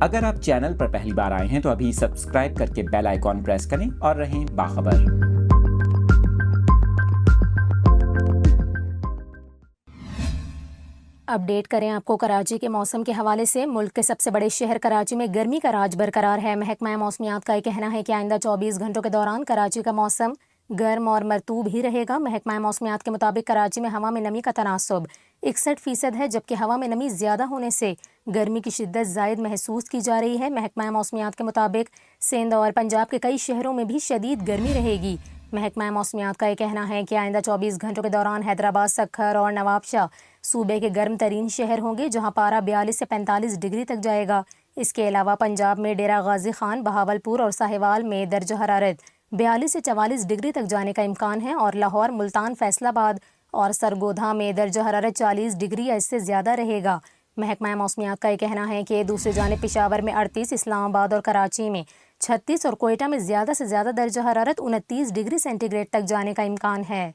اگر آپ چینل پر پہلی بار آئے ہیں تو ابھی سبسکرائب کر کے بیل آئیکن پریس کریں اور رہیں باخبر۔ اپڈیٹ کریں آپ کو کراچی کے موسم کے حوالے سے۔ ملک کے سب سے بڑے شہر کراچی میں گرمی کا راج برقرار ہے۔ محکمہ موسمیات کا یہ کہنا ہے کہ آئندہ 24 گھنٹوں کے دوران کراچی کا موسم گرم اور مرطوب ہی رہے گا۔ محکمہ موسمیات کے مطابق کراچی میں ہوا میں نمی کا تناسب 61% ہے، جبکہ ہوا میں نمی زیادہ ہونے سے گرمی کی شدت زائد محسوس کی جا رہی ہے۔ محکمہ موسمیات کے مطابق سندھ اور پنجاب کے کئی شہروں میں بھی شدید گرمی رہے گی۔ محکمہ موسمیات کا یہ کہنا ہے کہ آئندہ 24 گھنٹوں کے دوران حیدرآباد، سکھر اور نواب شاہ صوبے کے گرم ترین شہر ہوں گے، جہاں پارہ 42 سے 45 ڈگری تک جائے گا۔ اس کے علاوہ پنجاب میں ڈیرہ غازی خان، بہاولپور اور ساہیوال میں درجہ حرارت 42 سے 44 ڈگری تک جانے کا امکان ہے، اور لاہور، ملتان، فیصل آباد اور سرگودھا میں درجہ حرارت 40 ڈگری یا اس سے زیادہ رہے گا۔ محکمہ موسمیات کا یہ کہنا ہے کہ دوسری جانب پشاور میں 38، اسلام آباد اور کراچی میں 36 اور کوئٹہ میں زیادہ سے زیادہ درجہ حرارت 29 ڈگری سینٹی گریڈ تک جانے کا امکان ہے۔